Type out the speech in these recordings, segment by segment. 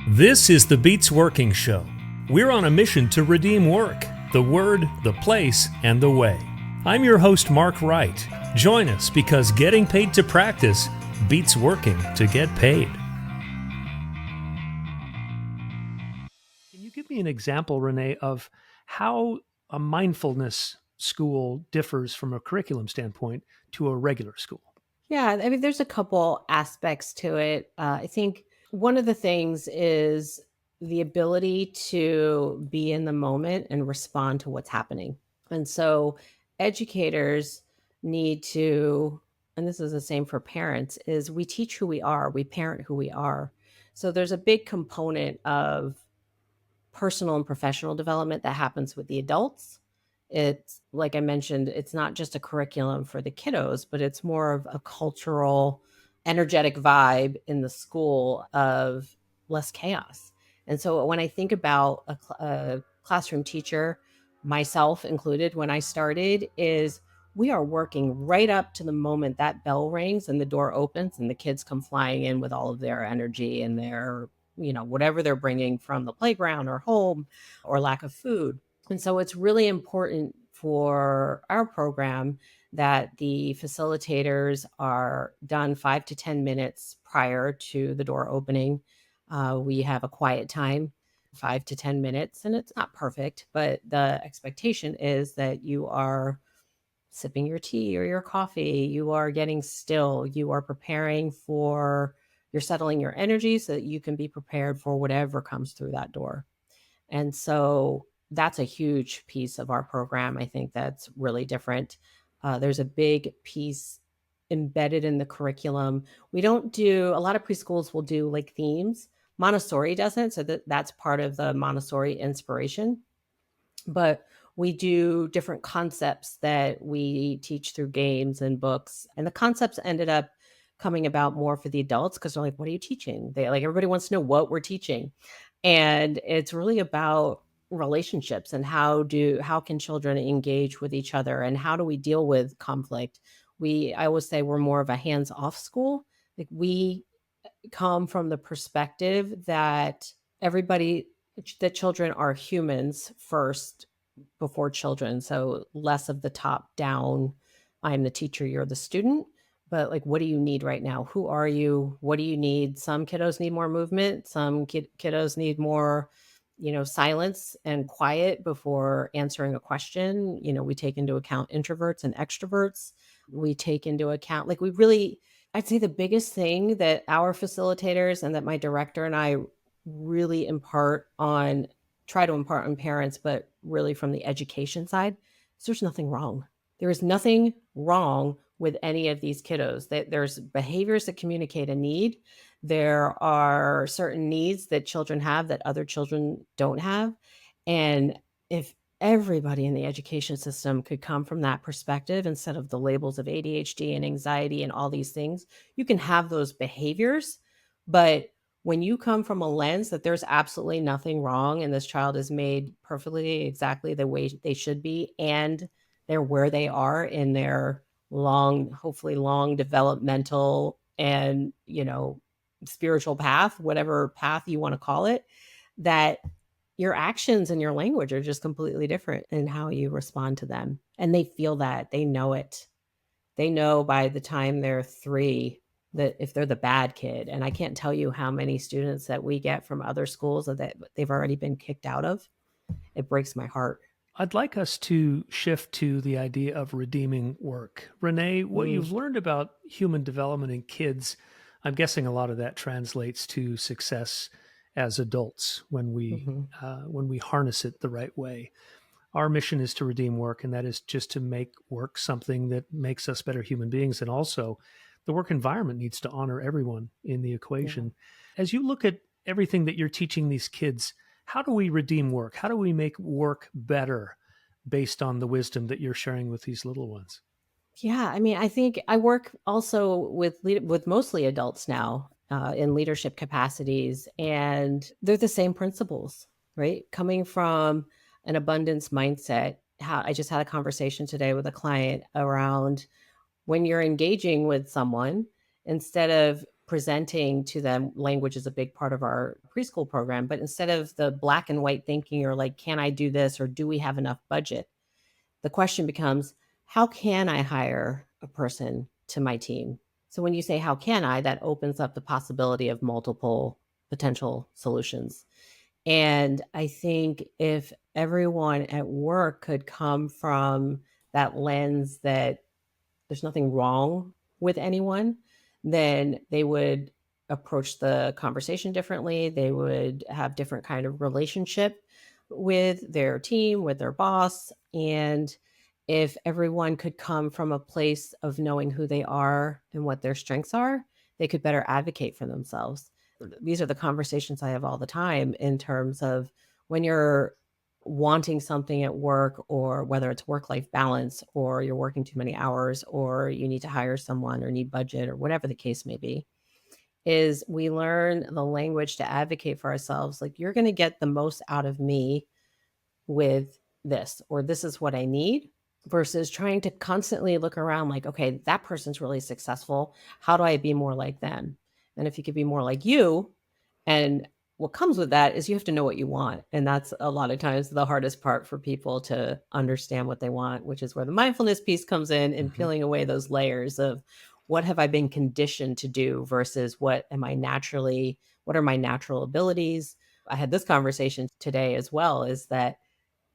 This is the Beats Working Show. We're on a mission to redeem work, the word, the place, and the way. I'm your host, Mark Wright. Join us because getting paid to practice beats working to get paid. Can you give me an example, Renee, of how a mindfulness school differs from a curriculum standpoint to a regular school? Yeah, I mean, there's a couple aspects to it. I think one of the things is the ability to be in the moment and respond to what's happening. And so educators need to, and this is the same for parents, is we teach who we are, we parent who we are. So there's a big component of personal and professional development that happens with the adults. It's like I mentioned, it's not just a curriculum for the kiddos, but it's more of a cultural, energetic vibe in the school of less chaos. And so when I think about a classroom teacher, myself included, when I started, is we are working right up to the moment that bell rings and the door opens and the kids come flying in with all of their energy and their whatever they're bringing from the playground or home or lack of food. And so it's really important for our program that the facilitators are done 5 to 10 minutes prior to the door opening. We have a quiet time, 5 to 10 minutes, and it's not perfect, but the expectation is that you are sipping your tea or your coffee, you are getting still, you are preparing for, you're settling your energy so that you can be prepared for whatever comes through that door. And so that's a huge piece of our program. I think that's really different. There's a big piece embedded in the curriculum. We don't do, a lot of preschools will do like themes. Montessori doesn't. So that's part of the Montessori inspiration. But we do different concepts that we teach through games and books. And the concepts ended up coming about more for the adults because they're like, what are you teaching? They like, everybody wants to know what we're teaching. And it's really about relationships and how can children engage with each other and how do we deal with conflict. I always say we're more of a hands-off school. Like we come from the perspective that everybody that children are humans first before children. So less of the top down, I'm the teacher, you're the student. But like, what do you need right now? Who are you? What do you need? Some kiddos need more movement. Some kiddos need more, silence and quiet before answering a question. We take into account introverts and extroverts. We take into account, like, I'd say the biggest thing that our facilitators and that my director and I really try to impart on parents, but really from the education side, is there's nothing wrong. There is nothing wrong with any of these kiddos. There's behaviors that communicate a need. There are certain needs that children have that other children don't have. And if everybody in the education system could come from that perspective instead of the labels of ADHD and anxiety and all these things, you can have those behaviors, but when you come from a lens that there's absolutely nothing wrong and this child is made perfectly exactly the way they should be and they're where they are in their hopefully long developmental and spiritual path, whatever path you want to call it, that your actions and your language are just completely different in how you respond to them. And they feel that, they know it. They know by the time they're 3 that if they're the bad kid. And I can't tell you how many students that we get from other schools that they've already been kicked out of. It breaks my heart. I'd like us to shift to the idea of redeeming work. Renee, what Mm. you've learned about human development in kids, I'm guessing a lot of that translates to success as adults Mhm. when we harness it the right way. Our mission is to redeem work, and that is just to make work something that makes us better human beings. And also, the work environment needs to honor everyone in the Yeah. equation. As you look at everything that you're teaching these kids, how do we redeem work? How do we make work better based on the wisdom that you're sharing with these little ones? Yeah, I mean, I think I work also with mostly adults now in leadership capacities, and they're the same principles, right? Coming from an abundance mindset. How I just had a conversation today with a client around when you're engaging with someone, instead of presenting to them, language is a big part of our preschool program, but instead of the black and white thinking or like, can I do this or do we have enough budget? The question becomes, how can I hire a person to my team? So when you say, how can I, that opens up the possibility of multiple potential solutions. And I think if everyone at work could come from that lens that there's nothing wrong with anyone, then they would approach the conversation differently. They would have different kind of relationship with their team, with their boss. And if everyone could come from a place of knowing who they are and what their strengths are, they could better advocate for themselves. These are the conversations I have all the time in terms of when you're wanting something at work, or whether it's work-life balance, or you're working too many hours, or you need to hire someone or need budget, or whatever the case may be, is we learn the language to advocate for ourselves. Like, you're going to get the most out of me with this, or this is what I need, versus trying to constantly look around like, okay, that person's really successful. How do I be more like them? And if you could be more like you, and what comes with that is you have to know what you want. And that's a lot of times the hardest part for people to understand what they want, which is where the mindfulness piece comes in, and peeling away those layers of what have I been conditioned to do versus what are my natural abilities. I had this conversation today as well, is that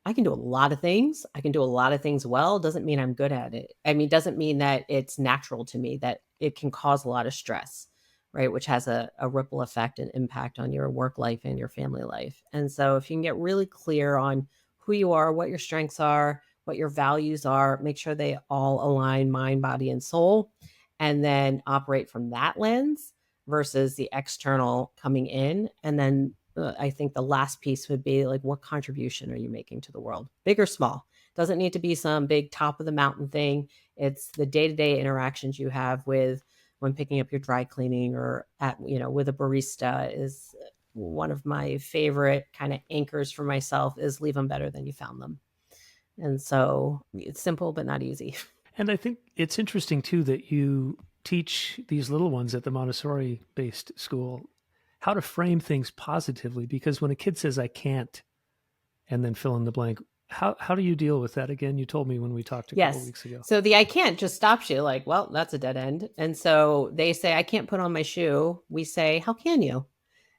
I can do a lot of things. I can do a lot of things well. Doesn't mean I'm good at it. I mean, doesn't mean that it's natural to me, that it can cause a lot of stress, right? Which has a ripple effect and impact on your work life and your family life. And so if you can get really clear on who you are, what your strengths are, what your values are, make sure they all align mind, body, and soul, and then operate from that lens versus the external coming in. And then I think the last piece would be like, what contribution are you making to the world? Big or small? Doesn't need to be some big top of the mountain thing. It's the day-to-day interactions you have with when picking up your dry cleaning, or with a barista is one of my favorite kind of anchors for myself, is leave them better than you found them. And so it's simple, but not easy. And I think it's interesting too that you teach these little ones at the Montessori-based school how to frame things positively, because when a kid says, I can't, and then fill in the blank, how do you deal with that again? You told me when we talked a couple weeks ago. So the I can't just stops you like, well, that's a dead end. And so they say, I can't put on my shoe. We say, how can you?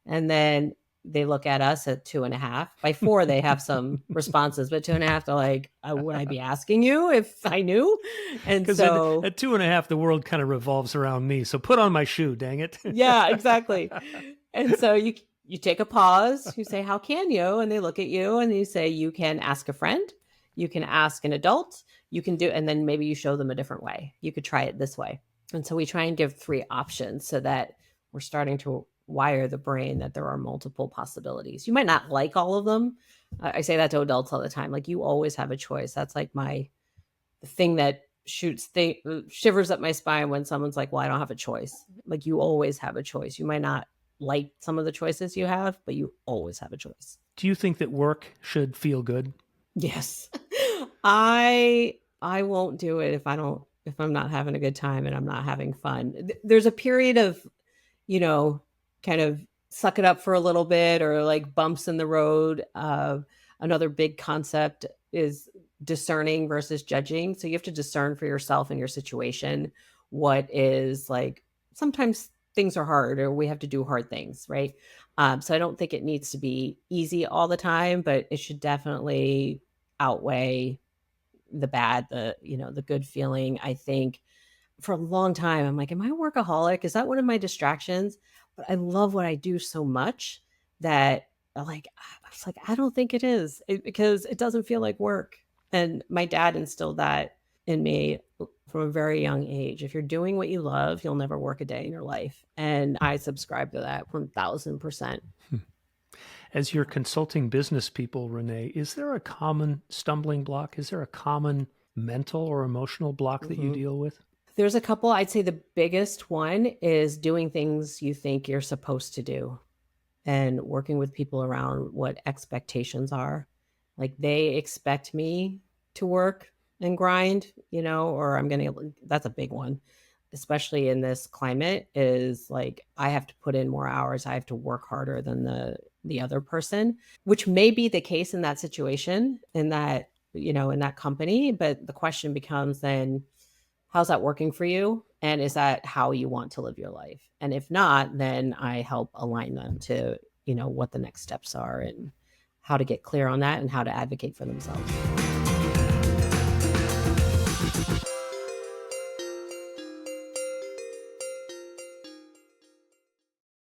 And then they look at us at 2.5. By 4, they have some responses, but 2.5, they're like, would I be asking you if I knew? And so at 2.5, the world kind of revolves around me. So put on my shoe, dang it. Yeah, exactly. And so you take a pause, you say, how can you? And they look at you and you say, you can ask a friend, you can ask an adult, you can do, and then maybe you show them a different way. You could try it this way. And so we try and give 3 options so that we're starting to wire the brain that there are multiple possibilities. You might not like all of them. I say that to adults all the time. Like, you always have a choice. That's like the thing that shivers up my spine when someone's like, well, I don't have a choice. Like, you always have a choice. You might not like some of the choices you have, but you always have a choice. Do you think that work should feel good? Yes. I won't do it if I'm not having a good time and I'm not having fun. There's a period of, kind of suck it up for a little bit, or like bumps in the road. Another big concept is discerning versus judging. So you have to discern for yourself and your situation what is like, sometimes things are hard, or we have to do hard things, right? So I don't think it needs to be easy all the time, but it should definitely outweigh the bad, the good feeling. I think for a long time, I'm like, am I a workaholic? Is that one of my distractions? But I love what I do so much that I was like, I don't think it is, because it doesn't feel like work. And my dad instilled that in me from a very young age. If you're doing what you love, you'll never work a day in your life. And I subscribe to that 1,000%. As you're consulting business people, Renee, is there a common stumbling block? Is there a common mental or emotional block that you deal with? There's a couple. I'd say the biggest one is doing things you think you're supposed to do, and working with people around what expectations are. Like, they expect me to work and grind, or that's a big one. especially in this climate, is like, I have to put in more hours. I have to work harder than the other person, which may be the case in that situation, in that, in that company. But the question becomes then, how's that working for you? And is that how you want to live your life? And if not, then I help align them to, what the next steps are and how to get clear on that and how to advocate for themselves.